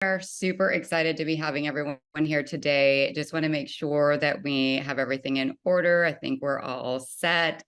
are super excited to be having everyone here today. Just want to make sure that we have everything in order. I think we're all set.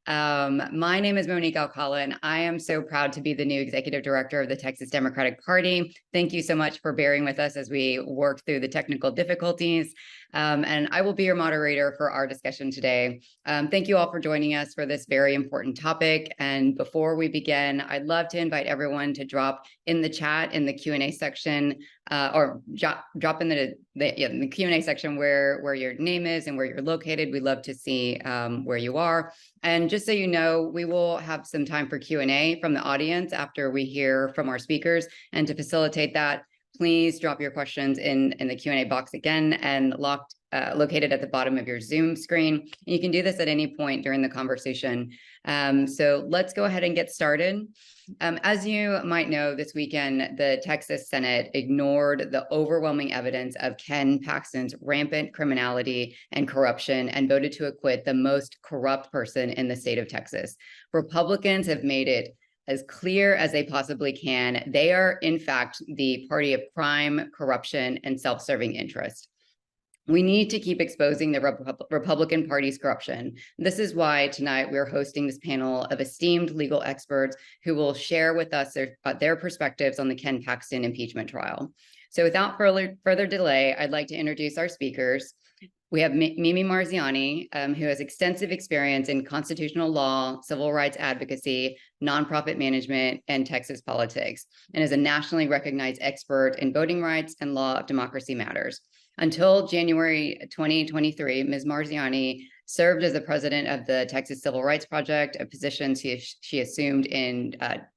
My name is Monique Alcala, and I am so proud to be the new executive director of the Texas Democratic Party. Thank you so much for bearing with us as we work through the technical difficulties. And I will be your moderator for our discussion today. Thank you all for joining us for this very important topic. And before we begin, I'd love to invite everyone to drop in the chat in the Q&A section, or drop in the Q&A section where your name is and where you're located. We'd love to see where you are. And just so you know, we will have some time for Q&A from the audience after we hear from our speakers. And to facilitate that, please drop your questions in the Q&A box again and located at the bottom of your Zoom screen. And you can do this at any point during the conversation. So let's go ahead and get started. As you might know, this weekend, the Texas Senate ignored the overwhelming evidence of Ken Paxton's rampant criminality and corruption and voted to acquit the most corrupt person in the state of Texas. Republicans have made it as clear as they possibly can. They are, in fact, the party of crime, corruption, and self-serving interest. We need to keep exposing the Republican Party's corruption. This is why tonight we're hosting this panel of esteemed legal experts who will share with us their perspectives on the Ken Paxton impeachment trial. So without further delay, I'd like to introduce our speakers. We have Mimi Marziani, who has extensive experience in constitutional law, civil rights advocacy, nonprofit management, and Texas politics, and is a nationally recognized expert in voting rights and law of democracy matters. Until January 2023, Ms. Marziani served as the president of the Texas Civil Rights Project, a position she assumed in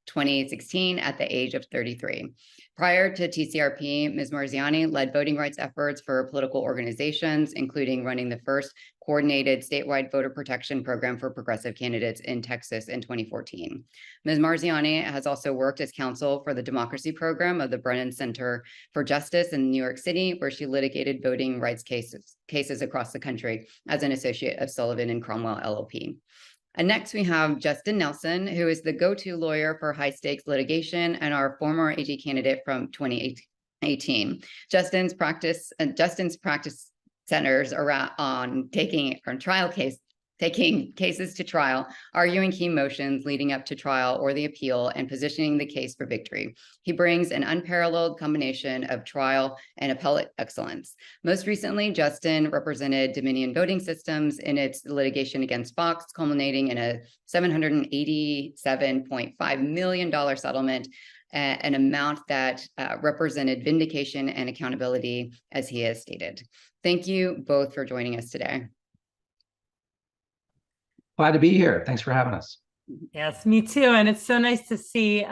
2016 at the age of 33. Prior to TCRP, Ms. Marziani led voting rights efforts for political organizations, including running the first coordinated statewide voter protection program for progressive candidates in Texas in 2014. Ms. Marziani has also worked as counsel for the democracy program of the Brennan Center for Justice in New York City, where she litigated voting rights cases across the country as an associate of Sullivan and Cromwell LLP. And next we have Justin Nelson, who is the go-to lawyer for high-stakes litigation and our former AG candidate from 2018. Justin's practice centers around on taking cases to trial, arguing key motions leading up to trial or the appeal, and positioning the case for victory. He brings an unparalleled combination of trial and appellate excellence. Most recently, Justin represented Dominion Voting Systems in its litigation against Fox, culminating in a $787.5 million settlement, an amount that represented vindication and accountability, as he has stated. Thank you both for joining us today. Glad to be here. Thanks for having us. Yes, me too. And it's so nice to see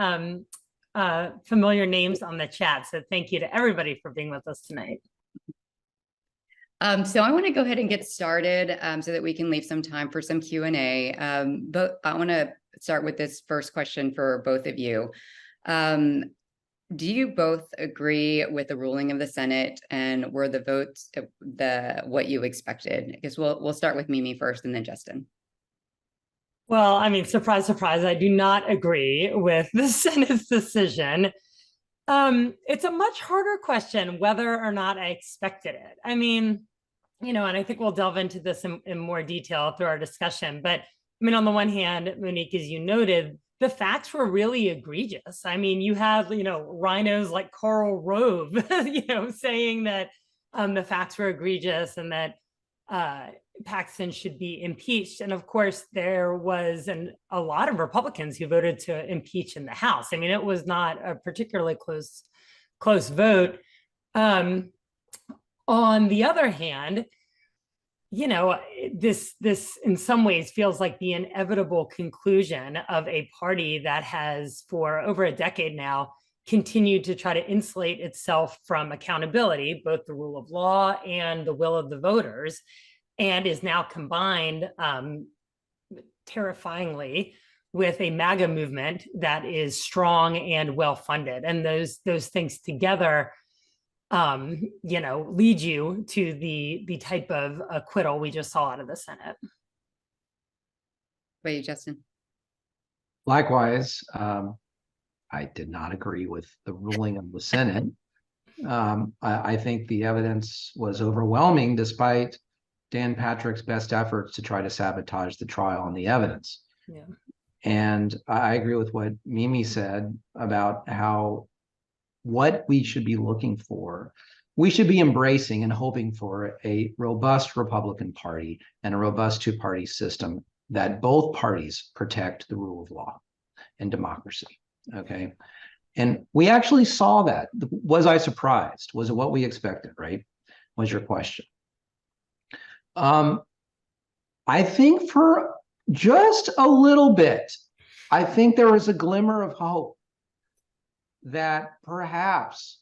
familiar names on the chat. So thank you to everybody for being with us tonight. So I want to go ahead and get started so that we can leave some time for some Q&A. But I want to start with this first question for both of you. Do you both agree with the ruling of the Senate, and were the votes what you expected? I guess we'll start with Mimi first and then Justin. Well, I mean, surprise, surprise, I do not agree with the Senate's decision. It's a much harder question whether or not I expected it. I mean, and I think we'll delve into this in more detail through our discussion. But I mean, on the one hand, Monique, as you noted, the facts were really egregious. I mean, you have, rhinos like Karl Rove, saying that the facts were egregious and that Paxton should be impeached. And of course, there was a lot of Republicans who voted to impeach in the House. I mean, it was not a particularly close vote. On the other hand, this in some ways feels like the inevitable conclusion of a party that has for over a decade now continued to try to insulate itself from accountability, both the rule of law and the will of the voters, and is now combined terrifyingly with a MAGA movement that is strong and well-funded. And those things together lead you to the type of acquittal we just saw out of the Senate. What about you, Justin? Likewise, I did not agree with the ruling of the Senate. I think the evidence was overwhelming despite Dan Patrick's best efforts to try to sabotage the trial and the evidence. Yeah. And I agree with what Mimi said about how what we should be looking for. We should be embracing and hoping for a robust Republican Party and a robust two-party system that both parties protect the rule of law and democracy. Okay. And we actually saw that. Was I surprised? Was it what we expected, right? Was your question. I think for just a little bit, I think there was a glimmer of hope that perhaps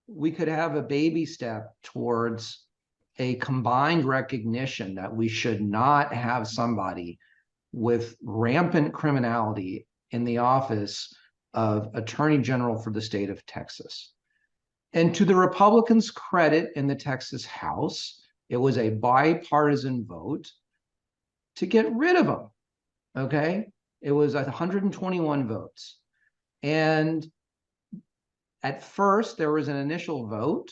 we could have a baby step towards a combined recognition that we should not have somebody with rampant criminality in the office of Attorney General for the state of Texas. And to the Republicans' credit in the Texas House, it was a bipartisan vote to get rid of him. Okay. It was 121 votes. And at first, there was an initial vote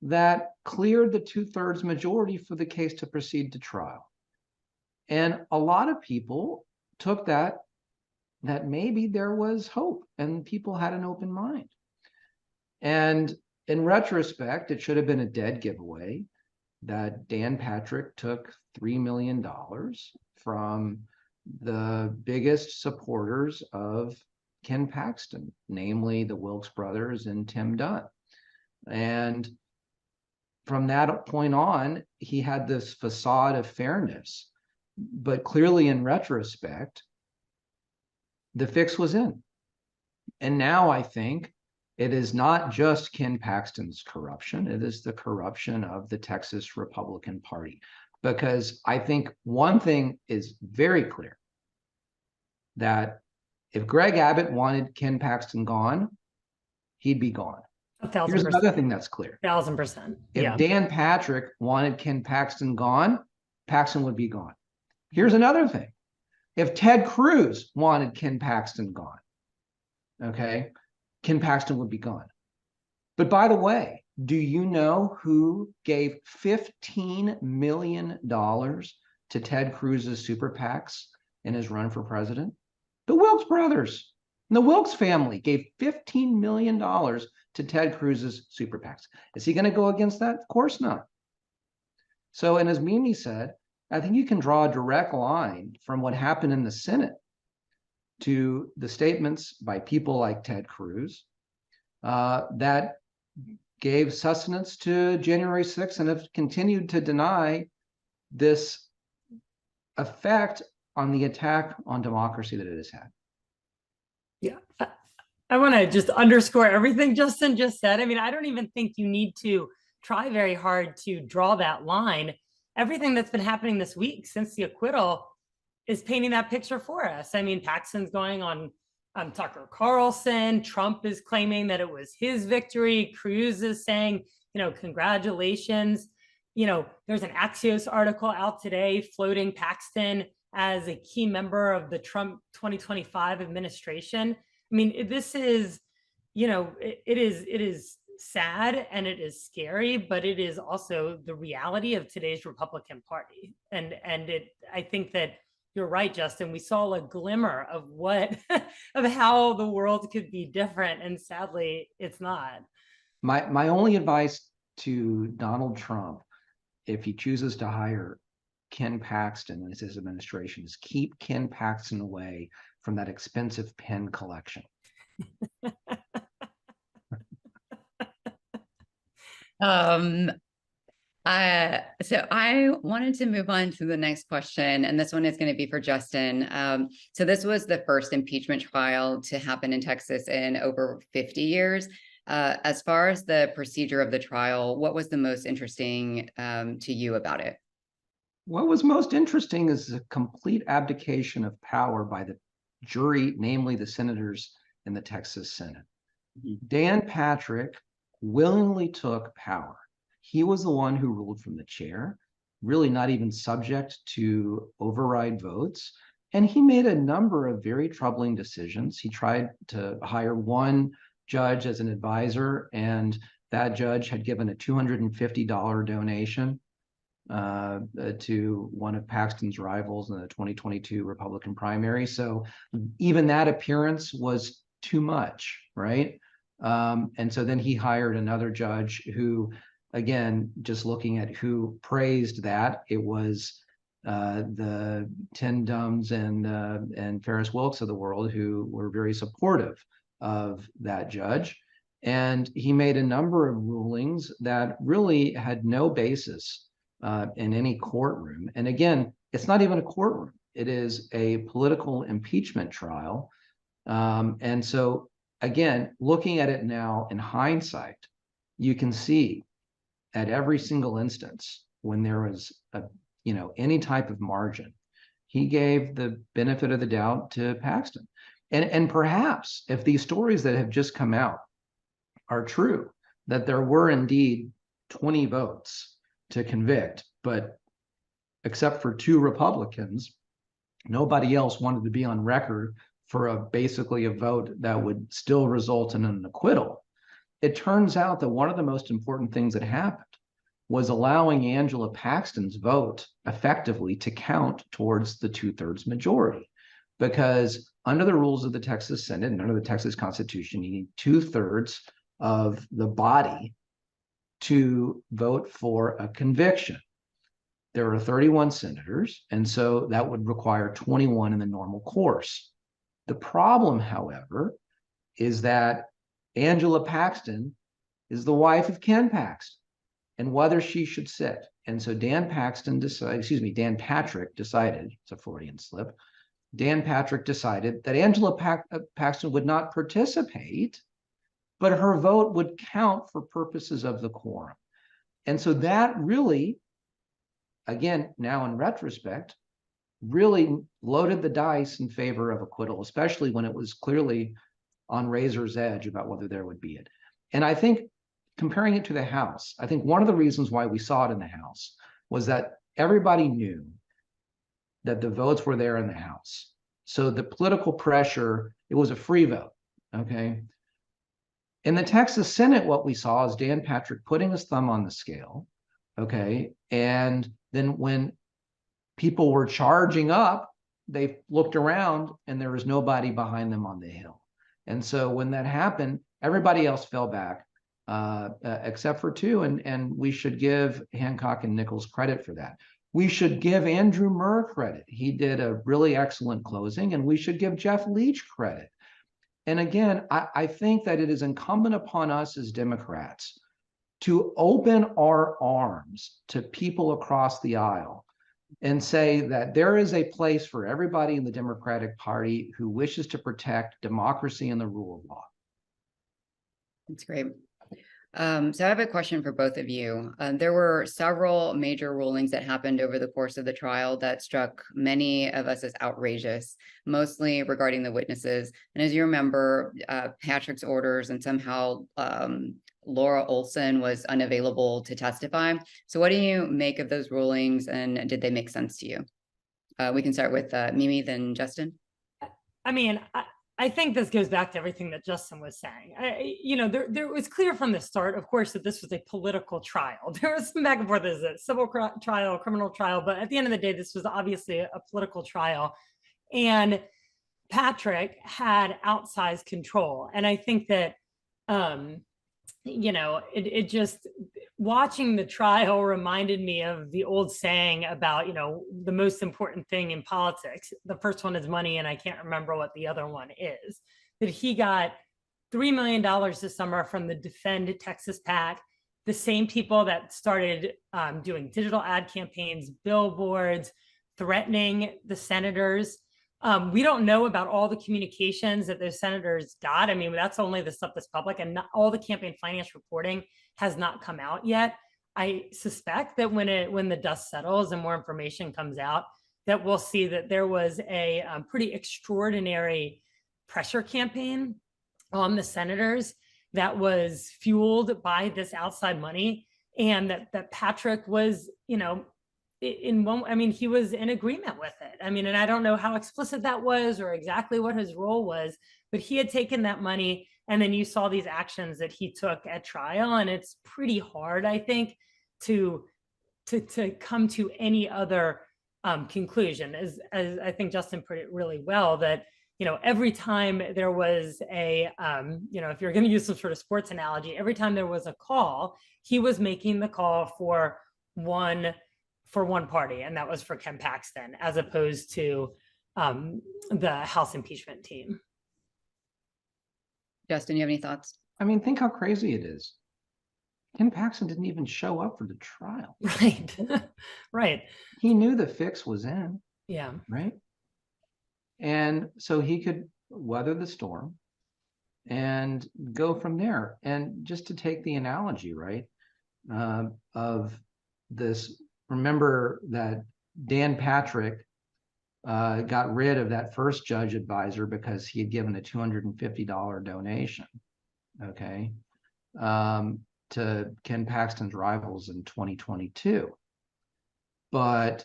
that cleared the 2/3 majority for the case to proceed to trial. And a lot of people took that maybe there was hope and people had an open mind. And in retrospect, it should have been a dead giveaway that Dan Patrick took $3 million from the biggest supporters of Ken Paxton, namely the Wilkes brothers and Tim Dunn. And from that point on, he had this facade of fairness, but clearly in retrospect, the fix was in. And now I think it is not just Ken Paxton's corruption, it is the corruption of the Texas Republican Party. Because I think one thing is very clear, that if Greg Abbott wanted Ken Paxton gone, he'd be gone. 1,000%. Here's another thing that's clear. 1,000%. If Dan Patrick wanted Ken Paxton gone, Paxton would be gone. Here's another thing. If Ted Cruz wanted Ken Paxton gone, okay, Ken Paxton would be gone. But by the way, do you know who gave $15 million to Ted Cruz's super PACs in his run for president? The Wilkes brothers and the Wilkes family gave $15 million to Ted Cruz's super PACs. Is he going to go against that? Of course not. So, and as Mimi said, I think you can draw a direct line from what happened in the Senate to the statements by people like Ted Cruz that gave sustenance to January 6th and have continued to deny this effect on the attack on democracy that it has had. Yeah. I want to just underscore everything Justin just said. I mean, I don't even think you need to try very hard to draw that line. Everything that's been happening this week since the acquittal is painting that picture for us. I mean, Paxton's going on Tucker Carlson. Trump is claiming that it was his victory. Cruz is saying, congratulations. There's an Axios article out today floating Paxton as a key member of the Trump 2025 administration. I mean, this is, it is sad and it is scary, but it is also the reality of today's Republican Party. And I think that you're right, Justin. We saw a glimmer of of how the world could be different, and sadly, it's not. My only advice to Donald Trump, if he chooses to hire Ken Paxton as his administration, is keep Ken Paxton away from that expensive pen collection. So I wanted to move on to the next question, and this one is going to be for Justin. So this was the first impeachment trial to happen in Texas in over 50 years. As far as the procedure of the trial, what was the most interesting to you about it? What was most interesting is the complete abdication of power by the jury, namely the senators in the Texas Senate. Dan Patrick willingly took power. He was the one who ruled from the chair, really not even subject to override votes. And he made a number of very troubling decisions. He tried to hire one judge as an advisor and that judge had given a $250 donation to one of Paxton's rivals in the 2022 Republican primary. So even that appearance was too much, right? And so then he hired another judge who, again, just looking at who praised that, it was the Tim Dumbs and Ferris Wilkes of the world, who were very supportive of that judge. And he made a number of rulings that really had no basis in any courtroom. And again, it's not even a courtroom. It is a political impeachment trial. And so, again, looking at it now in hindsight, you can see at every single instance when there was any type of margin, he gave the benefit of the doubt to Paxton. And perhaps if these stories that have just come out are true, that there were indeed 20 votes to convict, but except for 2 Republicans, nobody else wanted to be on record for basically a vote that would still result in an acquittal. It turns out that one of the most important things that happened was allowing Angela Paxton's vote effectively to count towards the 2/3 majority, because under the rules of the Texas Senate and under the Texas Constitution, you need 2/3 of the body to vote for a conviction. There are 31 senators, and so that would require 21 in the normal course. The problem, however, is that Angela Paxton is the wife of Ken Paxton, and whether she should sit. And so Dan Patrick decided, it's a Freudian slip, Dan Patrick decided that Angela Paxton would not participate, but her vote would count for purposes of the quorum. And so that really, again, now in retrospect, really loaded the dice in favor of acquittal, especially when it was clearly on razor's edge about whether there would be it. And I think comparing it to the House, I think one of the reasons why we saw it in the House was that everybody knew that the votes were there in the House. So the political pressure, it was a free vote, okay? In the Texas Senate, what we saw is Dan Patrick putting his thumb on the scale, okay? And then when people were charging up, they looked around and there was nobody behind them on the hill. And so when that happened, everybody else fell back except for 2. And we should give Hancock and Nichols credit for that. We should give Andrew Murr credit. He did a really excellent closing, and we should give Jeff Leach credit. And again, I think that it is incumbent upon us as Democrats to open our arms to people across the aisle and say that there is a place for everybody in the Democratic Party who wishes to protect democracy and the rule of law. That's great. So I have a question for both of you. There were several major rulings that happened over the course of the trial that struck many of us as outrageous, mostly regarding the witnesses. And as you remember, Patrick's orders, and somehow Laura Olson was unavailable to testify. So what do you make of those rulings, and did they make sense to you? We can start with Mimi, then Justin. I mean, I think this goes back to everything that Justin was saying. There was clear from the start, of course, that this was a political trial. There was some back and forth. There's a civil trial, criminal trial, but at the end of the day, this was obviously a political trial. And Patrick had outsized control. And I think that, it just, watching the trial reminded me of the old saying about, the most important thing in politics. The first one is money, and I can't remember what the other one is. That he got $3 million this summer from the Defend Texas PAC, the same people that started doing digital ad campaigns, billboards, threatening the senators. We don't know about all the communications that those senators got. I mean, that's only the stuff that's public, and not all the campaign finance reporting has not come out yet. I suspect that when the dust settles and more information comes out, that we'll see that there was a pretty extraordinary pressure campain on the senators that was fueled by this outside money, and that Patrick was, he was in agreement with it. I mean, and I don't know how explicit that was or exactly what his role was, but he had taken that money And then you saw these actions that he took at trial, and it's pretty hard, I think, to come to any other conclusion. As I think Justin put it really well, that every time there was a if you're going to use some sort of sports analogy, every time there was a call, he was making the call for one party, and that was for Ken Paxton, as opposed to the House impeachment team. Justin, you have any thoughts? I mean, think how crazy it is. Ken Paxton didn't even show up for the trial. Right. Right. He knew the fix was in. Yeah. Right. And so he could weather the storm and go from there. And just to take the analogy, right, of this, remember that Dan Patrick got rid of that first judge advisor because he had given a $250 donation, okay, to Ken Paxton's rivals in 2022. But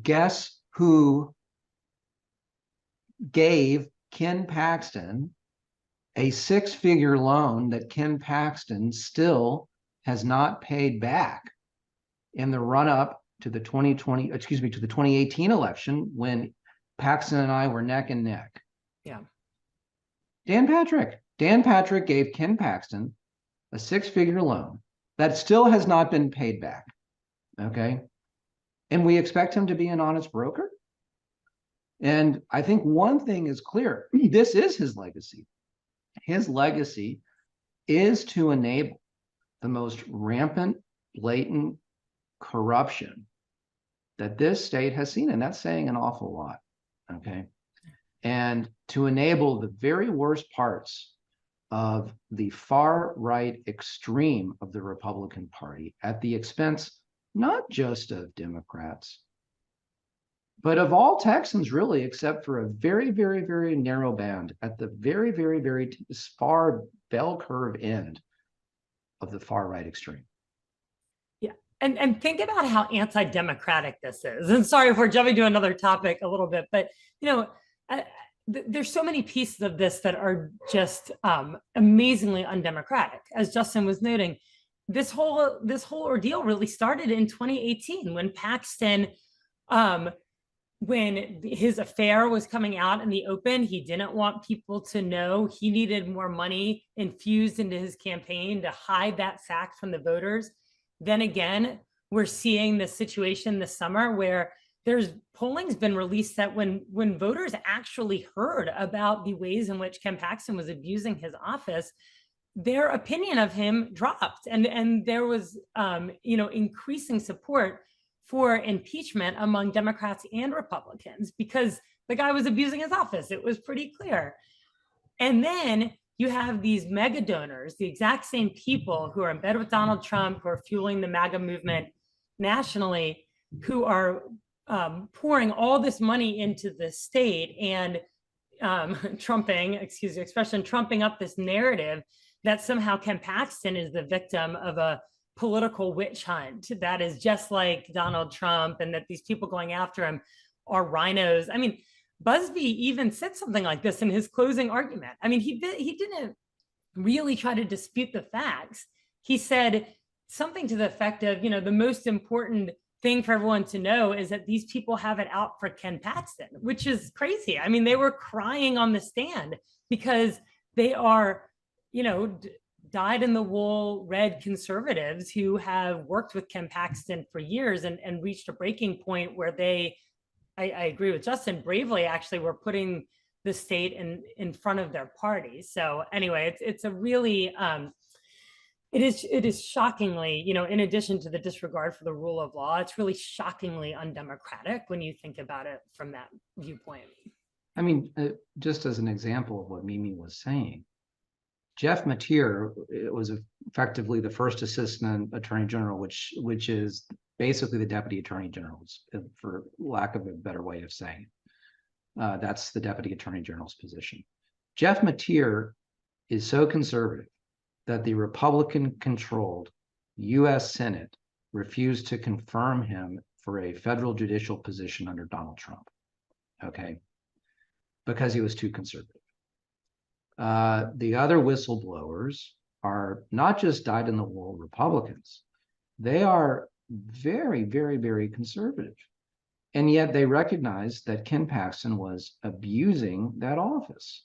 guess who gave Ken Paxton a six-figure loan that Ken Paxton still has not paid back in the run-up to the 2018 election, when Paxton and I were neck and neck? Yeah. Dan Patrick gave Ken Paxton a six-figure loan that still has not been paid back. Okay. And we expect him to be an honest broker. And I think one thing is clear. This is his legacy. His legacy is to enable the most rampant, blatant corruption that this state has seen. And that's saying an awful lot. Okay. And to enable the very worst parts of the far right extreme of the Republican Party at the expense not just of Democrats, but of all Texans, really, except for a very, very, very narrow band at the very, very, very far bell curve end of the far right extreme. Yeah. And think about how anti-democratic this is. And sorry if we're jumping to another topic a little bit, but there's so many pieces of this that are just amazingly undemocratic. As Justin was noting, this whole ordeal really started in 2018 when Paxton, when his affair was coming out in the open. He didn't want people to know. He needed more money infused into his campaign to hide that fact from the voters. Then again, we're seeing this situation this summer where polling's been released that when voters actually heard about the ways in which Ken Paxton was abusing his office, their opinion of him dropped, and there was increasing support for impeachment among Democrats and Republicans because the guy was abusing his office. It was pretty clear. And then you have these mega donors, the exact same people who are in bed with Donald Trump, who are fueling the MAGA movement nationally, who are pouring all this money into the state and trumping up this narrative that somehow Ken Paxton is the victim of a political witch hunt that is just like Donald Trump, and that these people going after him are rhinos. I mean, Busby even said something like this in his closing argument. I mean, he didn't really try to dispute the facts. He said something to the effect of, the most important thing for everyone to know is that these people have it out for Ken Paxton, which is crazy. I mean, they were crying on the stand because they are, dyed-in-the-wool red conservatives who have worked with Ken Paxton for years and reached a breaking point where I agree with Justin, bravely actually were putting the state in front of their party. So anyway, it's a really, it is shockingly, in addition to the disregard for the rule of law, it's really shockingly undemocratic when you think about it from that viewpoint. I mean, just as an example of what Mimi was saying, Jeff Mateer was effectively the first assistant attorney general, which is basically the deputy attorney general, for lack of a better way of saying it. That's the deputy attorney general's position. Jeff Mateer is so conservative that the Republican-controlled U.S. Senate refused to confirm him for a federal judicial position under Donald Trump, okay, because he was too conservative. The other whistleblowers are not just dyed-in-the-wool Republicans. They are very, very, very conservative. And yet they recognized that Ken Paxton was abusing that office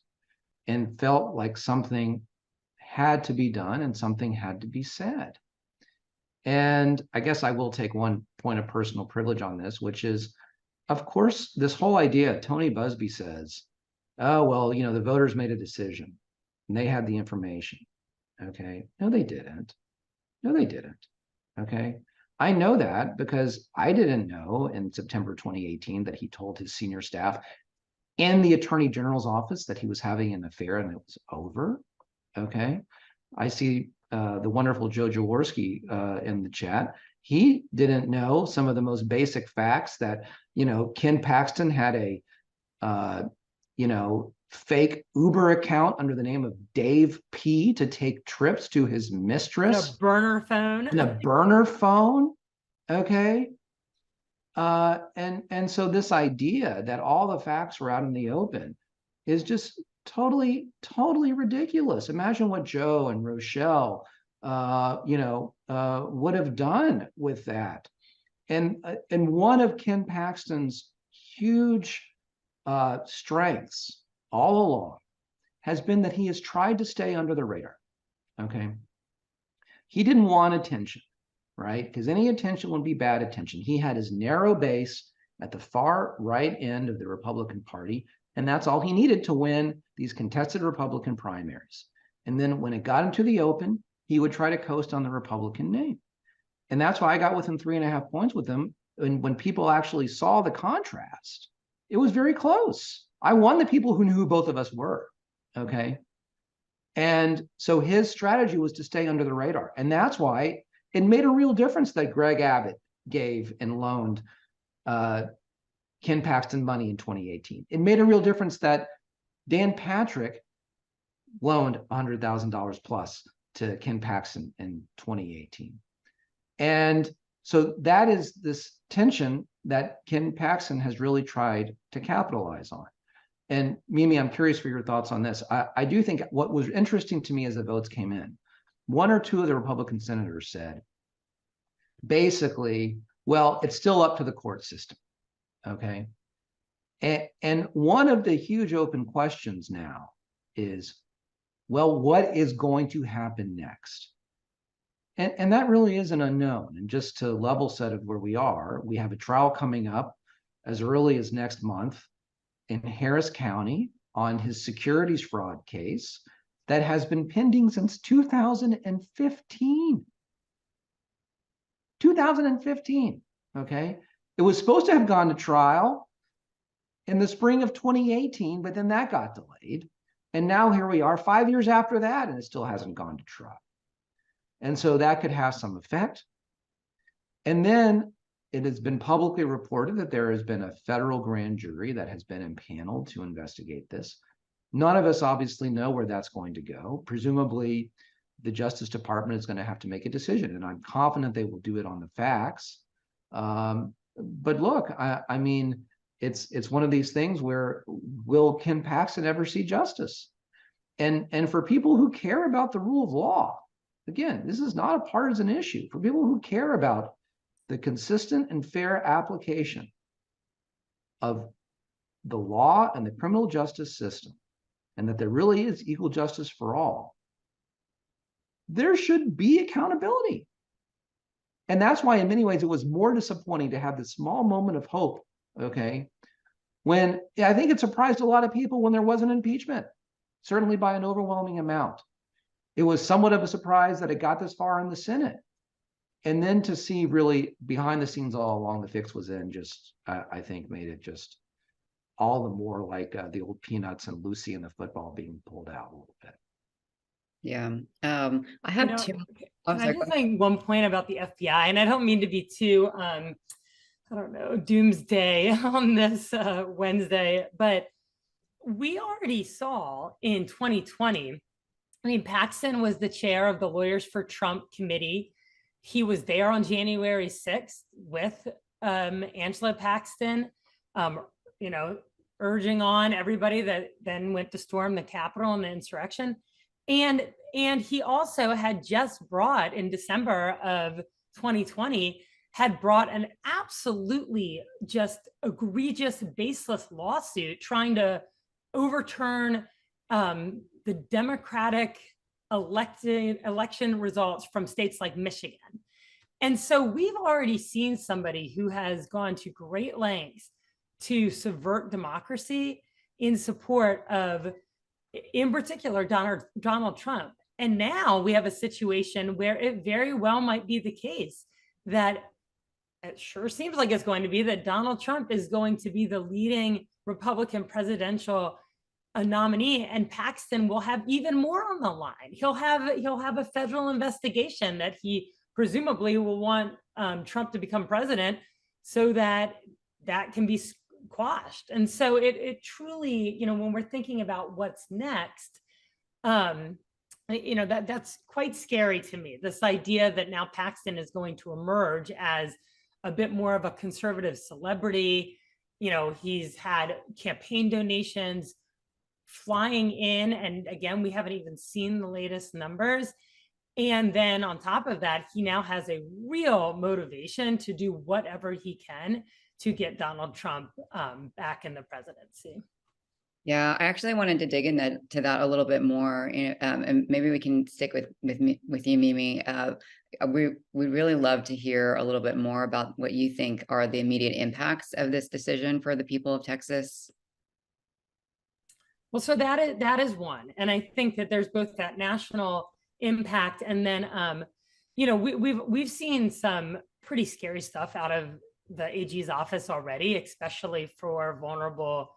and felt like something had to be done and something had to be said. And I guess I will take one point of personal privilege on this, which is, of course, this whole idea, Tony Busby says, oh, well, the voters made a decision and they had the information. Okay. No, they didn't. No, they didn't. Okay. I know that because I didn't know in September 2018 that he told his senior staff and the Attorney General's office that he was having an affair and it was over. Okay. I see the wonderful Joe Jaworski in the chat. He didn't know some of the most basic facts that, Ken Paxton had a, fake Uber account under the name of Dave P to take trips to his mistress. And a burner phone. And a burner phone. Okay. And so this idea that all the facts were out in the open is just totally ridiculous. Imagine what Joe and Rochelle, would have done with that. And one of Ken Paxton's huge strengths all along has been that he has tried to stay under the radar. Okay. He didn't want attention, right? Because any attention would be bad attention. He had his narrow base at the far right end of the Republican Party, and that's all he needed to win these contested Republican primaries. And then when it got into the open, he would try to coast on the Republican name. And that's why I got within 3.5 points with him. And when people actually saw the contrast, it was very close. I won the people who knew who both of us were, okay? And so his strategy was to stay under the radar. And that's why it made a real difference that Greg Abbott gave and loaned Ken Paxton money in 2018. It made a real difference that Dan Patrick loaned $100,000 plus to Ken Paxton in 2018. And so that is this tension that Ken Paxton has really tried to capitalize on. And Mimi, I'm curious for your thoughts on this. I do think what was interesting to me as the votes came in, one or two of the Republican senators said, basically, well, it's still up to the court system, okay? And one of the huge open questions now is, well, what is going to happen next? And that really is an unknown. And just to level set of where we are, we have a trial coming up as early as next month in Harris County on his securities fraud case that has been pending since 2015. 2015, okay? It was supposed to have gone to trial in the spring of 2018, but then that got delayed. And now here we are 5 years after that, and it still hasn't gone to trial. And so that could have some effect. And then it has been publicly reported that there has been a federal grand jury that has been impaneled to investigate this. None of us obviously know where that's going to go. Presumably, the Justice Department is going to have to make a decision, and I'm confident they will do it on the facts. But look, I mean, it's one of these things where will Ken Paxton ever see justice? And for people who care about the rule of law, again, this is not a partisan issue. For people who care about the consistent and fair application of the law and the criminal justice system, and that there really is equal justice for all, there should be accountability. And that's why, in many ways, it was more disappointing to have this small moment of hope, okay, when I think it surprised a lot of people when there was an impeachment, certainly by an overwhelming amount. It was somewhat of a surprise that it got this far in the Senate. And then to see really behind the scenes all along the fix was in, just, I think, made it just all the more like the old Peanuts and Lucy and the football being pulled out a little bit. Yeah. I have two. Can I just make one point about the FBI? And I don't mean to be too, I don't know, doomsday on this Wednesday, but we already saw in 2020, I mean, Paxton was the chair of the Lawyers for Trump committee. He was there on January 6th with Angela Paxton. urging on everybody that then went to storm the Capitol in the insurrection. And he also had just brought, in December of 2020, had brought an absolutely just egregious, baseless lawsuit trying to overturn the Democratic election results from states like Michigan. And so we've already seen somebody who has gone to great lengths to subvert democracy in support of, in particular, Donald Trump. And now we have a situation where it very well might be the case that it sure seems like it's going to be that Donald Trump is going to be the leading Republican presidential nominee, and Paxton will have even more on the line. He'll have a federal investigation that he presumably will want Trump to become president so that can be quashed. And so it truly, when we're thinking about what's next, that's quite scary to me. This idea that now Paxton is going to emerge as a bit more of a conservative celebrity. He's had campaign donations flying in, and again, we haven't even seen the latest numbers. And then on top of that, he now has a real motivation to do whatever he can to get Donald Trump back in the presidency. Yeah, I actually wanted to dig into that a little bit more, and maybe we can stick with you, Mimi. We'd really love to hear a little bit more about what you think are the immediate impacts of this decision for the people of Texas. Well, so that is one, and I think that there's both that national impact, and then we've seen some pretty scary stuff out of the AG's office already, especially for vulnerable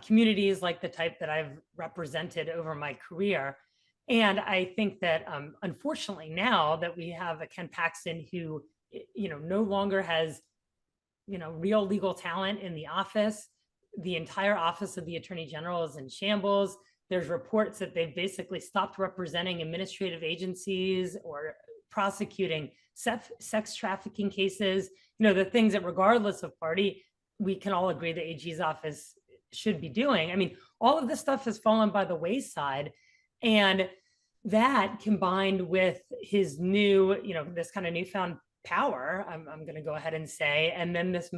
communities like the type that I've represented over my career. And I think that unfortunately, now that we have a Ken Paxton who no longer has real legal talent in the office, the entire office of the Attorney General is in shambles. There's reports that they've basically stopped representing administrative agencies or prosecuting sex trafficking cases, the things that, regardless of party, we can all agree the AG's office should be doing. I mean, all of this stuff has fallen by the wayside. And that, combined with his new, this kind of newfound power, I'm going to go ahead and say, and then this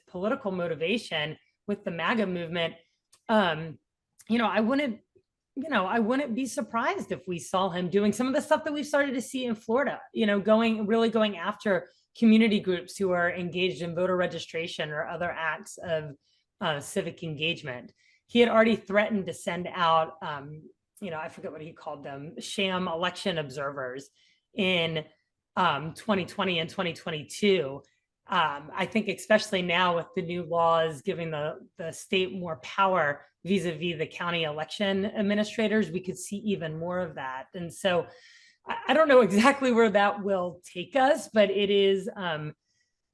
political motivation with the MAGA movement, I wouldn't be surprised if we saw him doing some of the stuff that we've started to see in Florida, going after community groups who are engaged in voter registration or other acts of civic engagement. He had already threatened to send out, I forget what he called them, sham election observers in 2020 and 2022. I think especially now with the new laws giving the state more power vis-a-vis the county election administrators, we could see even more of that. And so I don't know exactly where that will take us, but it is, I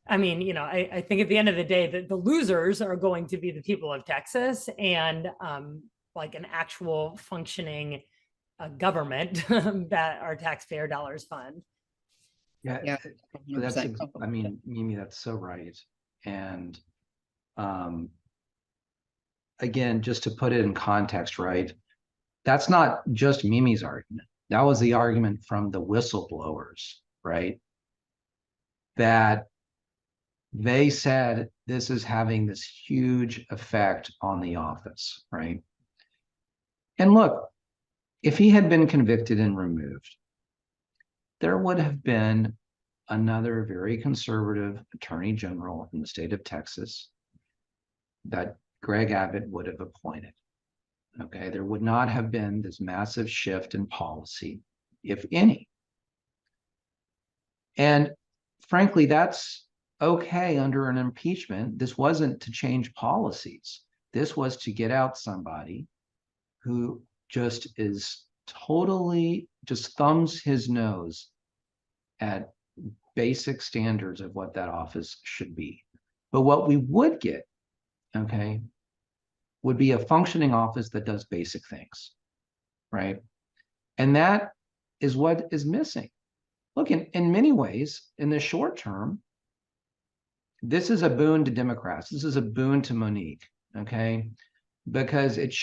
think at the end of the day that the losers are going to be the people of Texas and like an actual functioning government that our taxpayer dollars fund. Yeah. Mimi, that's so right. And again, just to put it in context, right? That's not just Mimi's argument. That was the argument from the whistleblowers, right? That they said this is having this huge effect on the office, right? And look, if he had been convicted and removed, there would have been another very conservative attorney general in the state of Texas that Greg Abbott would have appointed. Okay, there would not have been this massive shift in policy, if any. And frankly, that's okay under an impeachment. This wasn't to change policies. This was to get out somebody who just is totally just thumbs his nose at basic standards of what that office should be. But what we would get, okay, would be a functioning office that does basic things, right? And that is what is missing. Look, in many ways, in the short term, this is a boon to Democrats. This is a boon to Monique. okay? Because it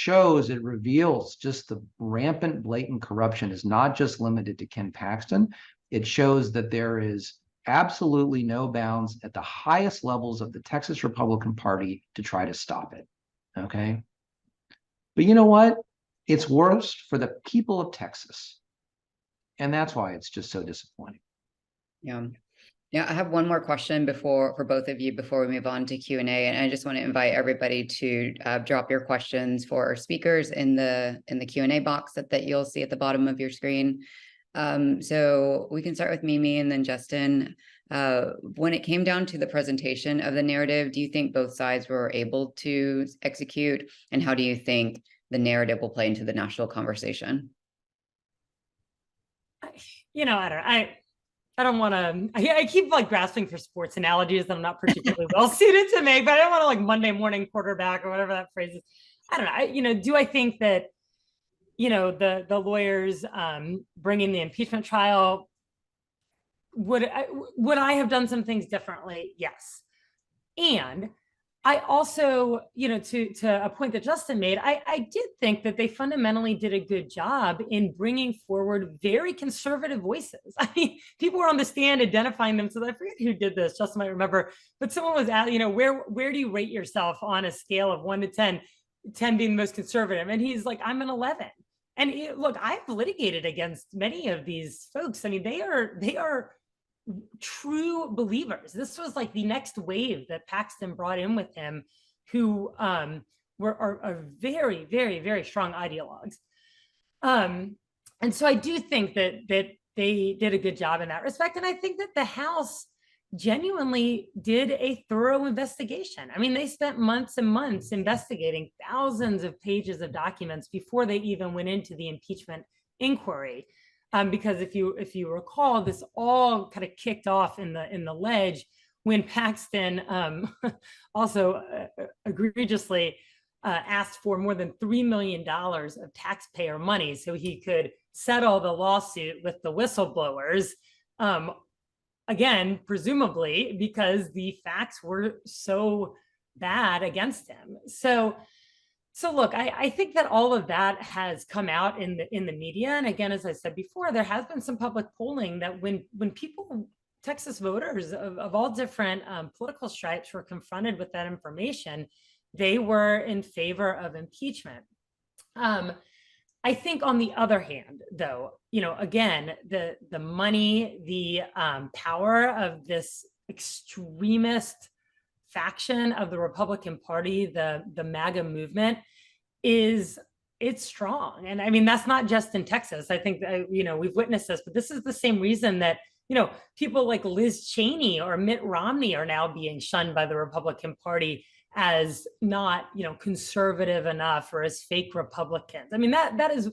reveals just the rampant, blatant corruption is not just limited to Ken Paxton. It shows that there is absolutely no bounds at the highest levels of the Texas Republican Party to try to stop it, okay? But you know what? It's worse for the people of Texas. And that's why it's just so disappointing. Yeah. Yeah, I have one more question for both of you before we move on to Q&A, and I just want to invite everybody to drop your questions for our speakers in the Q&A box that you'll see at the bottom of your screen. So we can start with Mimi and then Justin. When it came down to the presentation of the narrative, do you think both sides were able to execute, and how do you think the narrative will play into the national conversation? You know, I don't want to, I keep like grasping for sports analogies that I'm not particularly well suited to make, but I don't want to like Monday morning quarterback or whatever that phrase is. I don't know. Do I think that, the lawyers bringing the impeachment trial, would I have done some things differently? Yes. And I also, to a point that Justin made, I did think that they fundamentally did a good job in bringing forward very conservative voices. I mean, people were on the stand identifying them. So I forget who did this. Justin might remember, but someone was at, where do you rate yourself on a scale of 1 to 10, 10 being the most conservative? And he's like, I'm an 11. And look, I've litigated against many of these folks. I mean, they are true believers. This was like the next wave that Paxton brought in with him, who are very, very, very strong ideologues. And so I do think that they did a good job in that respect. And I think that the House genuinely did a thorough investigation. I mean, they spent months and months investigating thousands of pages of documents before they even went into the impeachment inquiry. Because if you recall, this all kind of kicked off in the ledge when Paxton also egregiously asked for more than $3 million of taxpayer money so he could settle the lawsuit with the whistleblowers. Again, presumably because the facts were so bad against him. So look, I think that all of that has come out in the media. And again, as I said before, there has been some public polling that when people, Texas voters of all different political stripes, were confronted with that information, they were in favor of impeachment. I think on the other hand, though, again, the money, the power of this extremist faction of the Republican Party, the MAGA movement, it's strong. And I mean, that's not just in Texas. I think that, we've witnessed this, but this is the same reason that, people like Liz Cheney or Mitt Romney are now being shunned by the Republican Party as not, conservative enough, or as fake Republicans. I mean, that is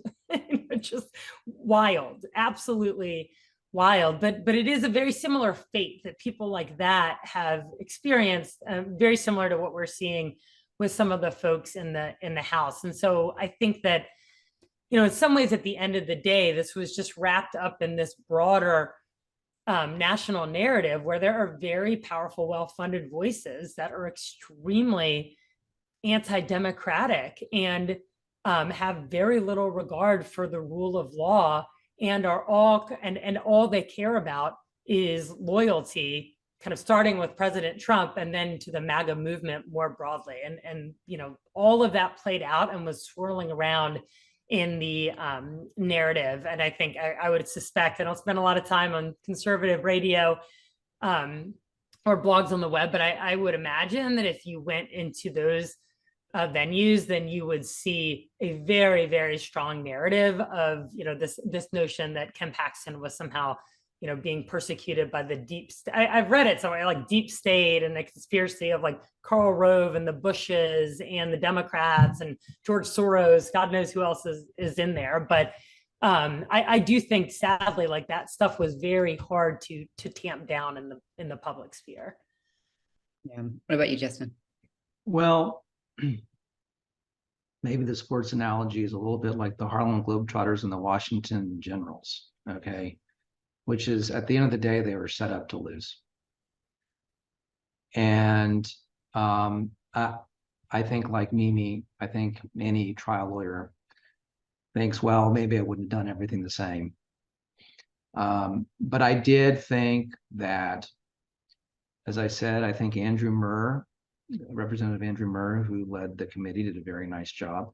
just wild, absolutely wild. But it is a very similar fate that people like that have experienced, very similar to what we're seeing with some of the folks in the House. And so I think that, in some ways, at the end of the day, this was just wrapped up in this broader national narrative where there are very powerful, well-funded voices that are extremely anti-democratic and have very little regard for the rule of law, and are all they care about is loyalty, kind of starting with President Trump and then to the MAGA movement more broadly. And all of that played out and was swirling around in the narrative. And I think I would suspect, I don't spend a lot of time on conservative radio or blogs on the web, but I would imagine that if you went into those venues, then you would see a very, very strong narrative of, this notion that Ken Paxton was somehow, being persecuted by the deep state. I've read it somewhere, like deep state and the conspiracy of like Karl Rove and the Bushes and the Democrats and George Soros. God knows who else is in there. But I do think, sadly, like that stuff was very hard to tamp down in the public sphere. Yeah. What about you, Justin? Well, maybe the sports analogy is a little bit like the Harlem Globetrotters and the Washington Generals. Okay. Which is, at the end of the day, they were set up to lose. And I think like Mimi, I think any trial lawyer thinks, well, maybe I wouldn't have done everything the same. But I did think that, as I said, I think Andrew Murr, Representative Andrew Murr, who led the committee, did a very nice job.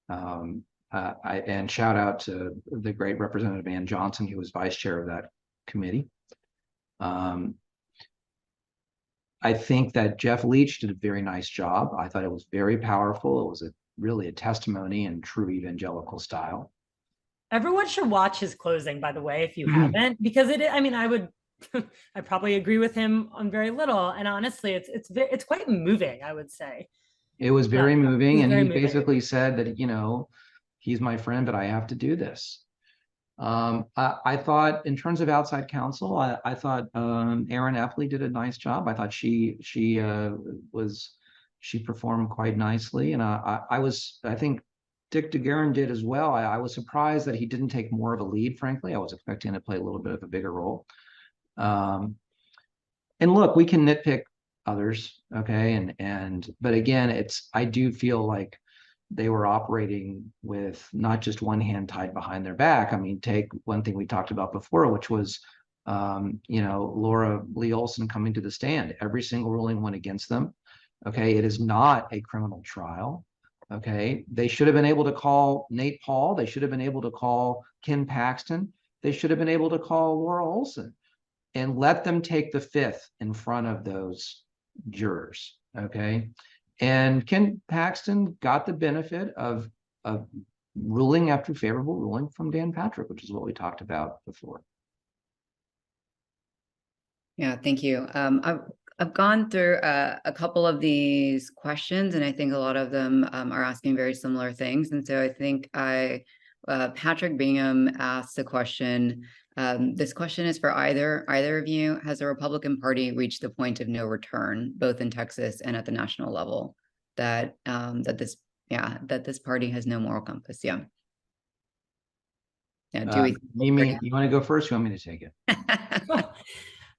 And shout out to the great Representative Ann Johnson, who was vice chair of that committee. I think that Jeff Leach did a very nice job. I thought it was very powerful. It was really a testimony in true evangelical style. Everyone should watch his closing, by the way, if you haven't, because I mean, I probably agree with him on very little. And honestly, it's quite moving, I would say. It was very moving. And he basically said that, you know, he's my friend, but I have to do this. I thought in terms of outside counsel, I thought Erin Epley did a nice job. I thought she performed quite nicely. And I think Dick DeGuerin did as well. I was surprised that he didn't take more of a lead, frankly. I was expecting to play a little bit of a bigger role. And look, we can nitpick others, okay? But again, I do feel like they were operating with not just one hand tied behind their back. I mean, take one thing we talked about before, which was, you know, Laura Lee Olson coming to the stand. Every single ruling went against them. Okay, it is not a criminal trial. Okay, they should have been able to call Nate Paul. They should have been able to call Ken Paxton. They should have been able to call Laura Olson and let them take the fifth in front of those jurors. Okay. And Ken Paxton got the benefit of ruling after favorable ruling from Dan Patrick, which is what we talked about before. Yeah, thank you. I've gone through a couple of these questions, and I think a lot of them are asking very similar things. And so I think Patrick Bingham asked the question. This question is for either of you. Has the Republican Party reached the point of no return, both in Texas and at the national level, that this party has no moral compass? Yeah. Mimi, you want to go first? You want me to take it?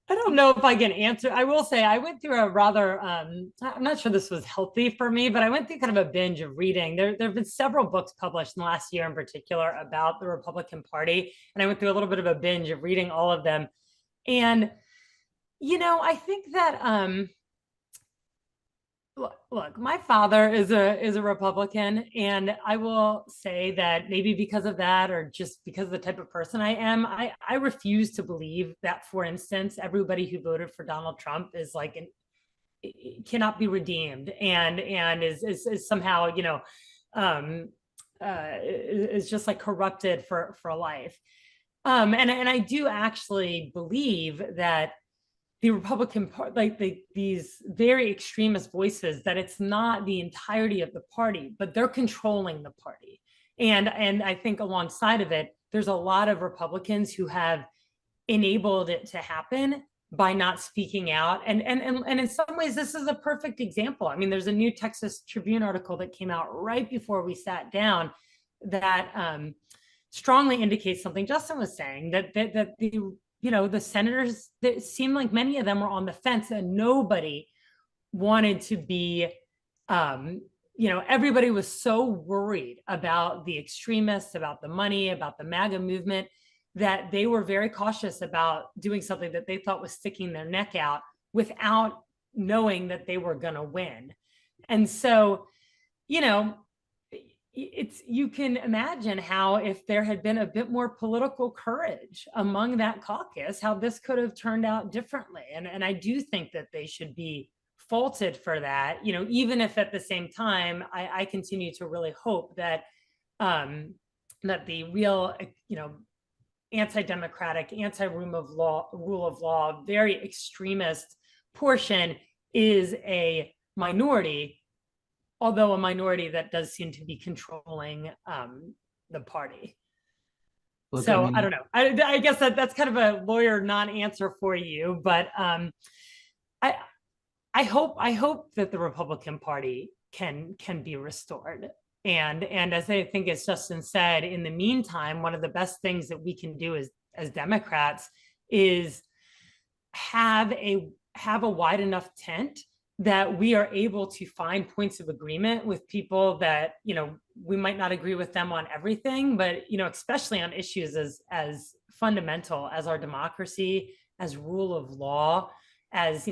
I don't know if I can answer. I will say I went through a rather, I'm not sure this was healthy for me, but I went through kind of a binge of reading. There have been several books published in the last year in particular about the Republican Party. And I went through a little bit of a binge of reading all of them. And, you know, I think that, look, my father is a Republican, and I will say that maybe because of that, or just because of the type of person I am, I refuse to believe that, for instance, everybody who voted for Donald Trump is like cannot be redeemed and is somehow, you know, is just like corrupted for life. And I do actually believe that the Republican Party, like these very extremist voices, that it's not the entirety of the party, but they're controlling the party. And I think alongside of it, there's a lot of Republicans who have enabled it to happen by not speaking out. And in some ways, this is a perfect example. I mean, there's a new Texas Tribune article that came out right before we sat down that strongly indicates something Justin was saying, that the you know, the senators, that seemed like many of them were on the fence, and nobody wanted to be, you know, everybody was so worried about the extremists, about the money, about the MAGA movement, that they were very cautious about doing something that they thought was sticking their neck out without knowing that they were going to win. And so, you know, you can imagine how, if there had been a bit more political courage among that caucus, how this could have turned out differently. And I do think that they should be faulted for that, you know, even if at the same time, I continue to really hope that that the real, you know, anti-democratic, anti-rule of law, very extremist portion is a minority, although a minority that does seem to be controlling the party. Look, so I don't know. I guess that's kind of a lawyer non-answer for you, but I hope that the Republican Party can be restored. And as I think as Justin said, in the meantime, one of the best things that we can do as Democrats is have a wide enough tent that we are able to find points of agreement with people that, we might not agree with them on everything, but, especially on issues as fundamental as our democracy, as rule of law, as,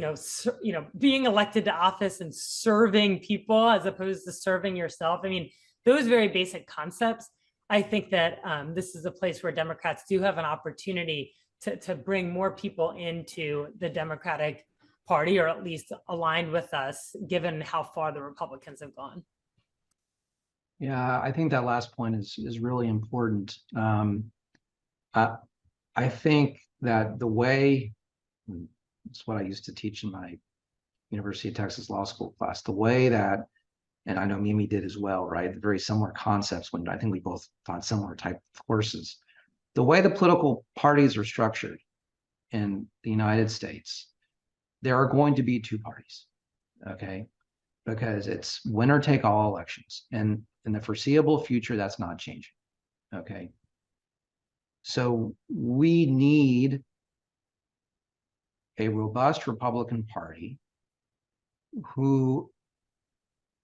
being elected to office and serving people as opposed to serving yourself. I mean, those very basic concepts, I think that this is a place where Democrats do have an opportunity to bring more people into the Democratic Party, or at least aligned with us, given how far the Republicans have gone. Yeah, I think that last point is really important. I think that the way, it's what I used to teach in my University of Texas Law School class, the way that, and I know Mimi did as well, right? Very similar concepts when I think we both taught similar type of courses. The way the political parties are structured in the United States, there are going to be two parties, okay? Because it's winner take all elections. And in the foreseeable future, that's not changing, okay? So we need a robust Republican Party who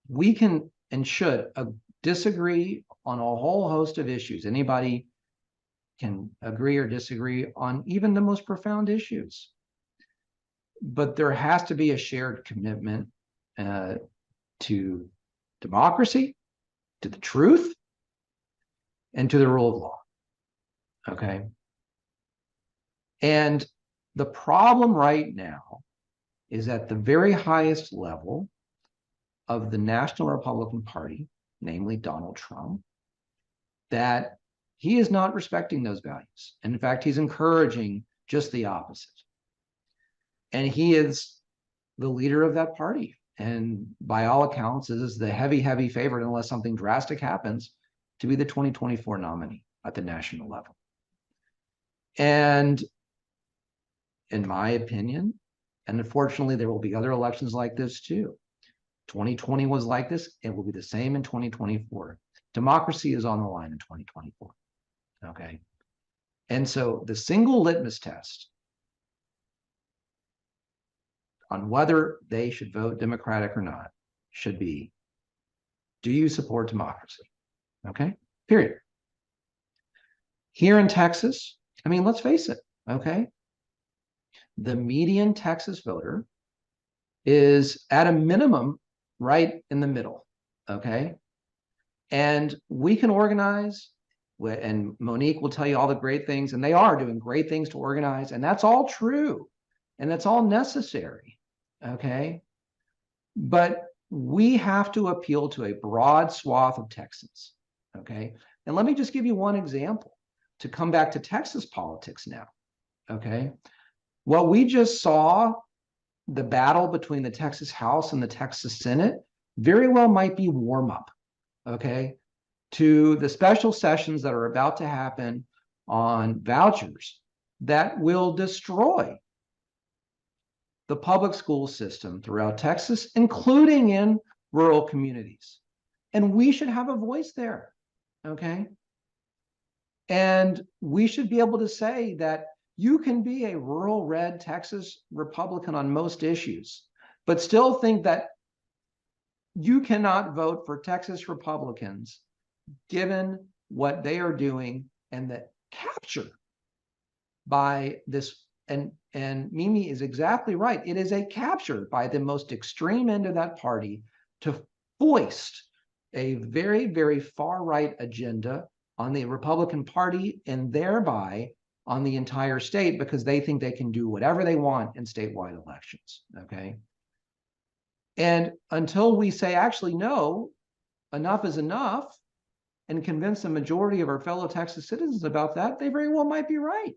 we can and should disagree on a whole host of issues. Anybody can agree or disagree on even the most profound issues. But there has to be a shared commitment to democracy, to the truth, and to the rule of law. Okay. And the problem right now is at the very highest level of the National Republican Party, namely Donald Trump, that he is not respecting those values. And in fact, he's encouraging just the opposite. And he is the leader of that party. And by all accounts, is the heavy, heavy favorite, unless something drastic happens, to be the 2024 nominee at the national level. And in my opinion, and unfortunately, there will be other elections like this too. 2020 was like this. It will be the same in 2024. Democracy is on the line in 2024. Okay. And so the single litmus test on whether they should vote Democratic or not should be, do you support democracy? Okay, period. Here in Texas, I mean, let's face it, okay? The median Texas voter is at a minimum right in the middle, okay? And we can organize, and Monique will tell you all the great things, and they are doing great things to organize, and that's all true, and that's all necessary. Okay, but we have to appeal to a broad swath of Texans. Okay, and let me just give you one example to come back to Texas politics now. Okay, what we just saw, the battle between the Texas House and the Texas Senate, very well might be warm up. Okay, to the special sessions that are about to happen on vouchers that will destroy the public school system throughout Texas, including in rural communities. And we should have a voice there, okay? And we should be able to say that you can be a rural red Texas Republican on most issues, but still think that you cannot vote for Texas Republicans given what they are doing and the capture by this. And Mimi is exactly right. It is a capture by the most extreme end of that party to foist a very, very far right agenda on the Republican Party and thereby on the entire state, because they think they can do whatever they want in statewide elections. Okay. And until we say, actually, no, enough is enough, and convince the majority of our fellow Texas citizens about that, they very well might be right.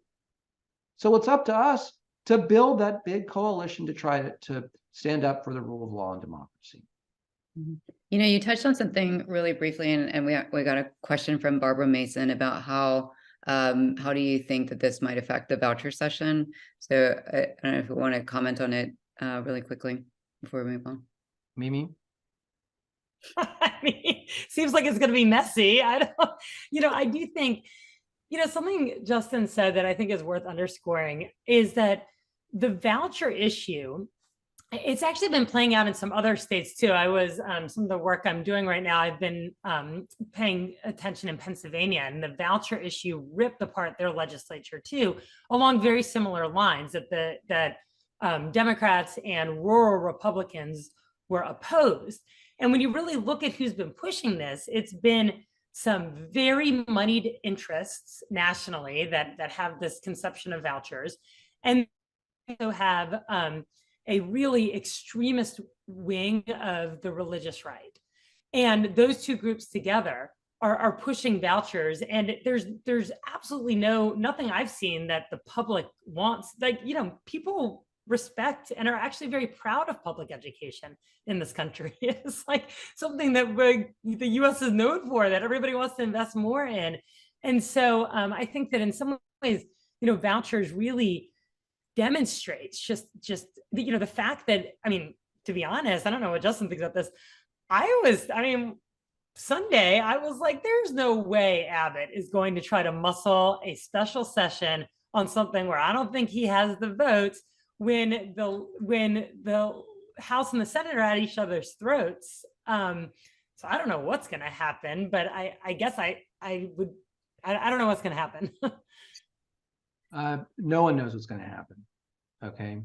So it's up to us to build that big coalition to try to stand up for the rule of law and democracy. You know, you touched on something really briefly, and we got a question from Barbara Mason about how do you think that this might affect the voucher session? So I don't know if you want to comment on it really quickly before we move on. Mimi? I mean, seems like it's going to be messy. I do think, something Justin said that I think is worth underscoring is that the voucher issue It's actually been playing out in some other states too. I was some of the work I'm doing right now, I've been paying attention in Pennsylvania, and the voucher issue ripped apart their legislature too, along very similar lines that Democrats and rural Republicans were opposed. And when you really look at who's been pushing this, it's been some very moneyed interests nationally that have this conception of vouchers, and also have a really extremist wing of the religious right. And those two groups together are pushing vouchers. And there's absolutely nothing I've seen that the public wants. Like, people respect and are actually very proud of public education in this country. It's like something that the US is known for, that everybody wants to invest more in. And so I think that in some ways, vouchers really demonstrates just the fact that, to be honest, I don't know what Justin thinks about this. Sunday, I was like, there's no way Abbott is going to try to muscle a special session on something where I don't think he has the votes, when the House and the Senate are at each other's throats. So I don't know what's going to happen, but I guess I don't know what's going to happen. No one knows what's going to happen. Okay.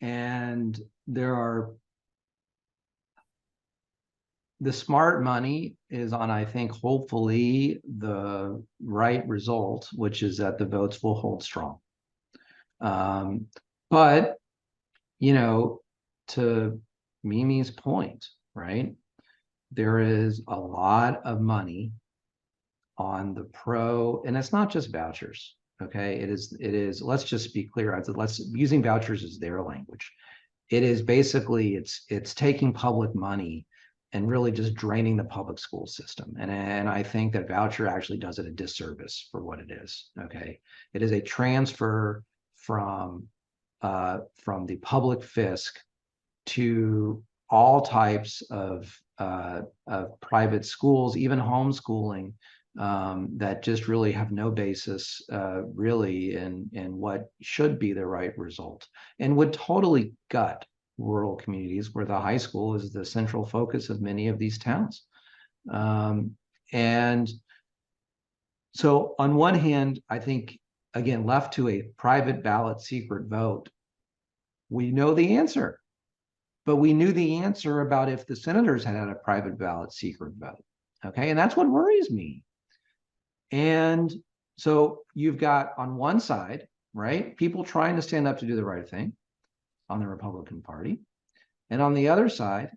And the smart money is on, I think, hopefully the right result, which is that the votes will hold strong. But, to Mimi's point, right? There is a lot of money on the and it's not just vouchers. Okay, it is. Let's just be clear. Using vouchers as their language. It is basically it's taking public money and really just draining the public school system. And I think that voucher actually does it a disservice for what it is. Okay, it is a transfer from the public fisc to all types of private schools, even homeschooling, that just really have no basis really in what should be the right result, and would totally gut rural communities where the high school is the central focus of many of these towns. And so on one hand, I think, again, left to a private ballot secret vote, we know the answer, but we knew the answer about if the senators had a private ballot secret vote. Okay, and that's what worries me. And so you've got on one side, right, people trying to stand up to do the right thing on the Republican Party. And on the other side,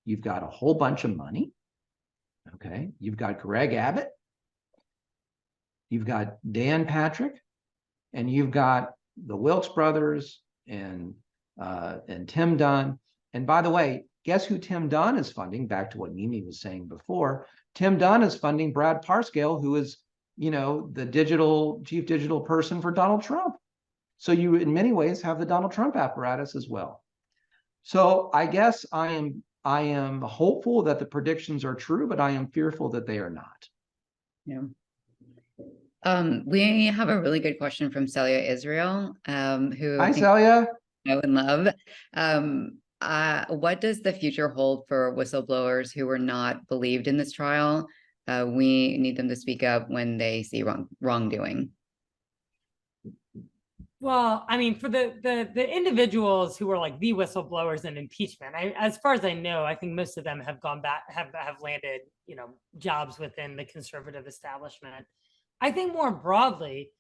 you've got a whole bunch of money. Okay, you've got Greg Abbott, you've got Dan Patrick, and you've got the Wilkes brothers and Tim Dunn. And by the way, guess who Tim Dunn is funding? Back to what Mimi was saying before. Tim Dunn is funding Brad Parscale, who is, the chief digital person for Donald Trump. So you, in many ways, have the Donald Trump apparatus as well. So I guess I am hopeful that the predictions are true, but I am fearful that they are not. Yeah. We have a really good question from Celia Israel, who Hi, Celia. Know and love. What does the future hold for whistleblowers who were not believed in this trial? We need them to speak up when they see wrongdoing. Well, for the individuals who were like the whistleblowers in impeachment, as far as I know, I think most of them have gone back, have landed, jobs within the conservative establishment. I think more broadly,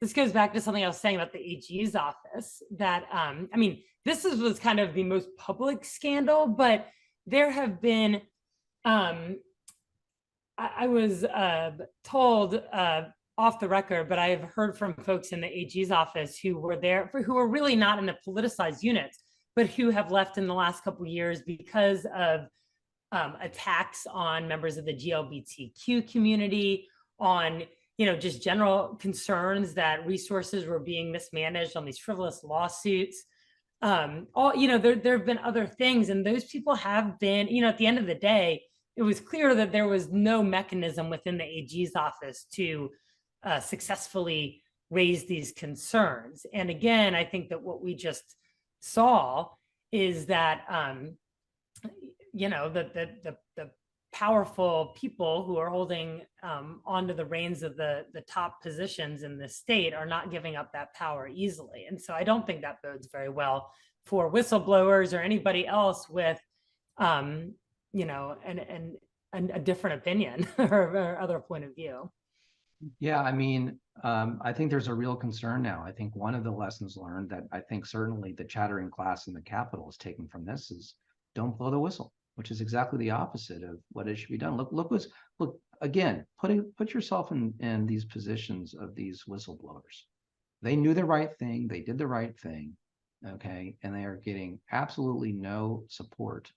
this goes back to something I was saying about the AG's office, that, this was kind of the most public scandal, but there have been, I was told off the record, but I have heard from folks in the AG's office who were there, who were really not in the politicized units, but who have left in the last couple of years because of attacks on members of the GLBTQ community, on just general concerns that resources were being mismanaged on these frivolous lawsuits. There have been other things, and those people have been, at the end of the day, it was clear that there was no mechanism within the AG's office to successfully raise these concerns. And again, I think that what we just saw is that, the powerful people who are holding onto the reins of the top positions in the state are not giving up that power easily. And so I don't think that bodes very well for whistleblowers or anybody else with, a different opinion or other point of view. Yeah, I mean, I think there's a real concern now. I think one of the lessons learned that I think certainly the chattering class in the Capitol is taking from this is don't blow the whistle, which is exactly the opposite of what it should be done. Look again, put yourself in these positions of these whistleblowers. They knew the right thing, they did the right thing, okay, and they are getting absolutely no support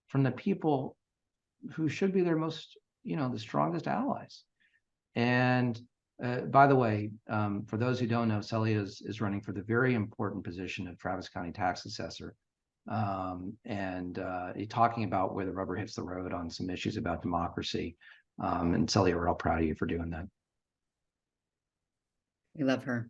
from the people who should be their most, the strongest allies. And by the way, for those who don't know, Celia is running for the very important position of Travis County tax assessor. And talking about where the rubber hits the road on some issues about democracy. And Celia, we're all proud of you for doing that. We love her.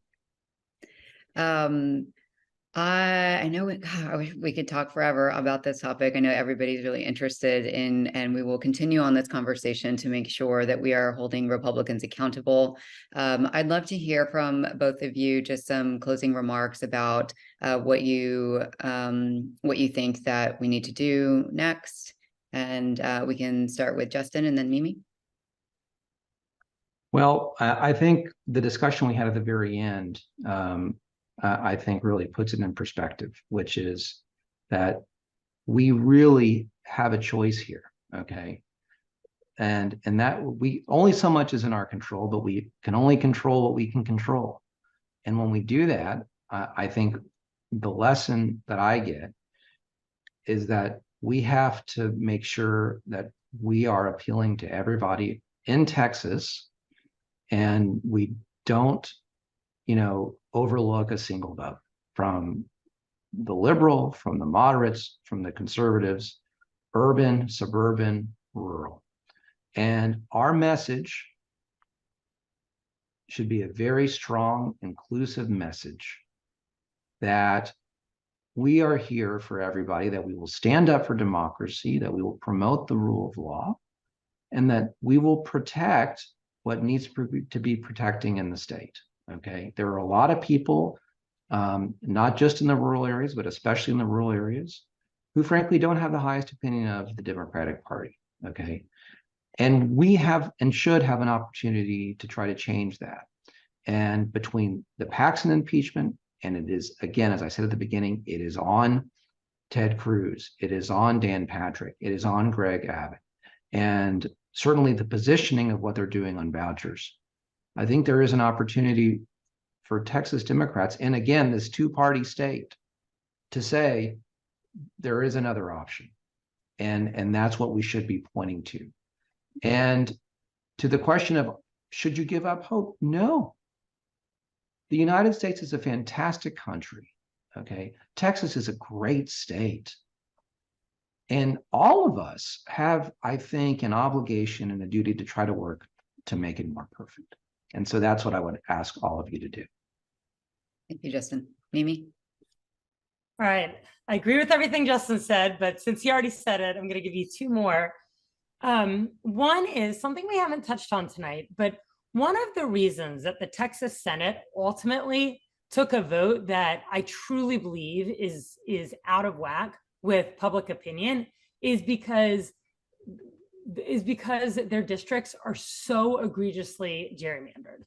I know I wish we could talk forever about this topic. I know everybody's really interested in, and we will continue on this conversation to make sure that we are holding Republicans accountable. I'd love to hear from both of you just some closing remarks about what you think that we need to do next. And we can start with Justin and then Mimi. Well, I think the discussion we had at the very end, I think really puts it in perspective, which is that we really have a choice here, okay? And that we only so much is in our control, but we can only control what we can control. And when we do that, I think the lesson that I get is that we have to make sure that we are appealing to everybody in Texas, and we don't overlook a single vote from the liberal, from the moderates, from the conservatives, urban, suburban, rural. And our message should be a very strong, inclusive message that we are here for everybody, that we will stand up for democracy, that we will promote the rule of law, and that we will protect what needs to be protecting in the state. Okay, there are a lot of people, not just in the rural areas, but especially in the rural areas, who frankly don't have the highest opinion of the Democratic Party. Okay, and we have and should have an opportunity to try to change that. And between the Paxton impeachment, and it is, again, as I said at the beginning, it is on Ted Cruz, it is on Dan Patrick, it is on Greg Abbott, and certainly the positioning of what they're doing on vouchers. I think there is an opportunity for Texas Democrats, and again, this two-party state, to say there is another option. And that's what we should be pointing to. And to the question of, should you give up hope? No. The United States is a fantastic country, okay? Texas is a great state. And all of us have, I think, an obligation and a duty to try to work to make it more perfect. And so that's what I would ask all of you to do. Thank you, Justin. Mimi? All right. I agree with everything Justin said, but since he already said it, I'm going to give you two more. One is something we haven't touched on tonight, but one of the reasons that the Texas Senate ultimately took a vote that I truly believe is out of whack with public opinion is because their districts are so egregiously gerrymandered.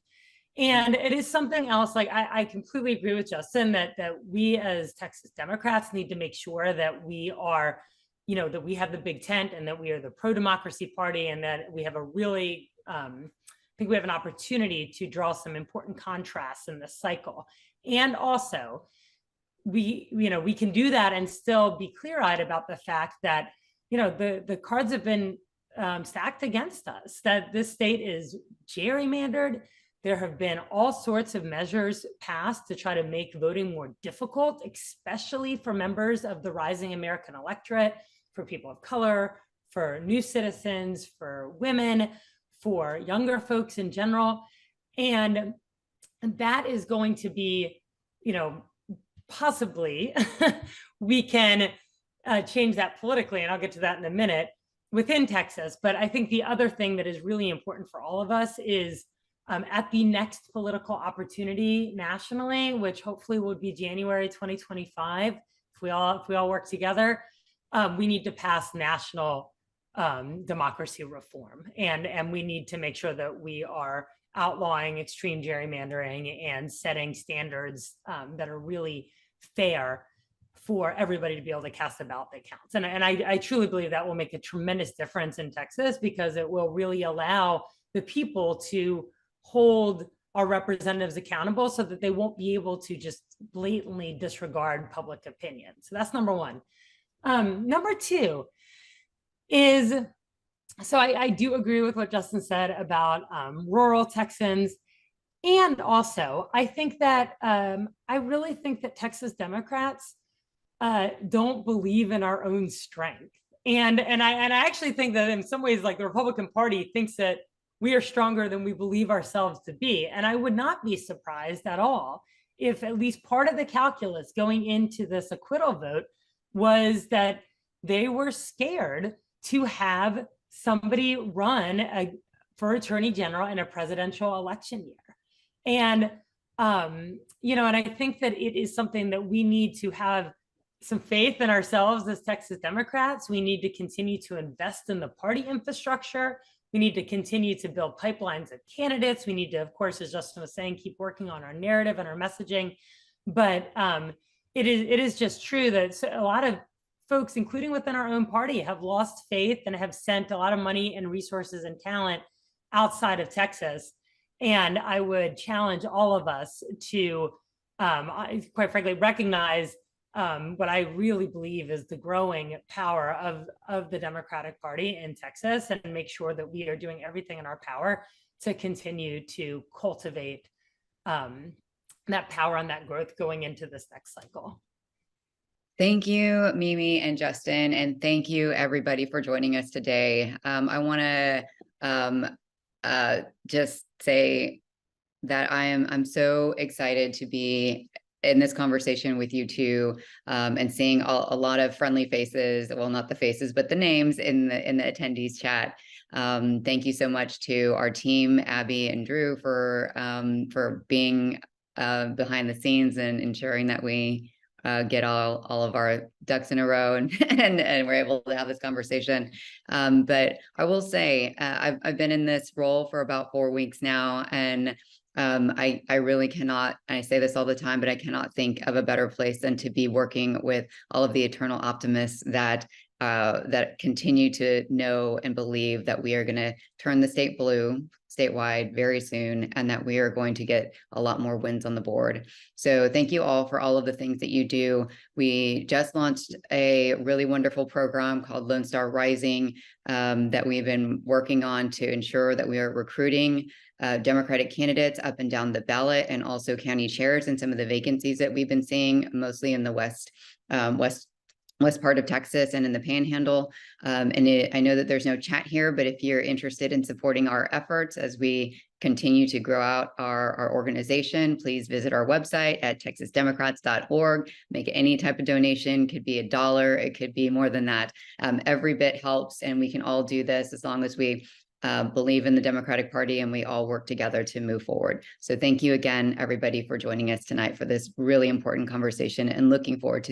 And it is something else, like I completely agree with Justin that we as Texas Democrats need to make sure that we are, that we have the big tent and that we are the pro-democracy party, and that we have a really, I think we have an opportunity to draw some important contrasts in this cycle. And also, we can do that and still be clear-eyed about the fact that, the cards have been stacked against us, that this state is gerrymandered. There have been all sorts of measures passed to try to make voting more difficult, especially for members of the rising American electorate, for people of color, for new citizens, for women, for younger folks in general. And that is going to be, possibly we can change that politically, and I'll get to that in a minute, within Texas. But I think the other thing that is really important for all of us is at the next political opportunity nationally, which hopefully will be January 2025, if we all work together, we need to pass national democracy reform, and we need to make sure that we are outlawing extreme gerrymandering and setting standards that are really fair for everybody to be able to cast a ballot that counts. And I truly believe that will make a tremendous difference in Texas, because it will really allow the people to hold our representatives accountable so that they won't be able to just blatantly disregard public opinion. So that's number one. Number two is, so I do agree with what Justin said about rural Texans. And also, I think that I really think that Texas Democrats don't believe in our own strength. And I actually think that in some ways, like, the Republican Party thinks that we are stronger than we believe ourselves to be. And I would not be surprised at all if at least part of the calculus going into this acquittal vote was that they were scared to have somebody run for attorney general in a presidential election year. And, you know, and I think that it is something that we need to have some faith in ourselves as Texas Democrats. We need to continue to invest in the party infrastructure. We need to continue to build pipelines of candidates. We need to, of course, as Justin was saying, keep working on our narrative and our messaging. But it is just true that a lot of folks, including within our own party, have lost faith and have sent a lot of money and resources and talent outside of Texas. And I would challenge all of us to, quite frankly, recognize what I really believe is the growing power of the Democratic Party in Texas, and make sure that we are doing everything in our power to continue to cultivate that power and that growth going into this next cycle. Thank you, Mimi and Justin, and thank you everybody for joining us today. I want to just say that I'm so excited to be in this conversation with you two, and seeing a lot of friendly faces. Well, not the faces, but the names in the attendees chat. Thank you so much to our team, Abby and Drew, for being behind the scenes and ensuring that we get all of our ducks in a row and we're able to have this conversation. But I will say, I've been in this role for about 4 weeks now, and I really cannot, and I say this all the time, but I cannot think of a better place than to be working with all of the eternal optimists that continue to know and believe that we are going to turn the state blue statewide very soon, and that we are going to get a lot more wins on the board. So thank you all for all of the things that you do. We just launched a really wonderful program called Lone Star Rising that we've been working on to ensure that we are recruiting Democratic candidates up and down the ballot, and also county chairs in some of the vacancies that we've been seeing, mostly in the west part of Texas and in the Panhandle. I know that there's no chat here, but if you're interested in supporting our efforts as we continue to grow out our organization, please visit our website at texasdemocrats.org. Make any type of donation. Could be $1, it could be more than that. Every bit helps, and we can all do this as long as we believe in the Democratic Party and we all work together to move forward. So thank you again, everybody, for joining us tonight for this really important conversation, and looking forward to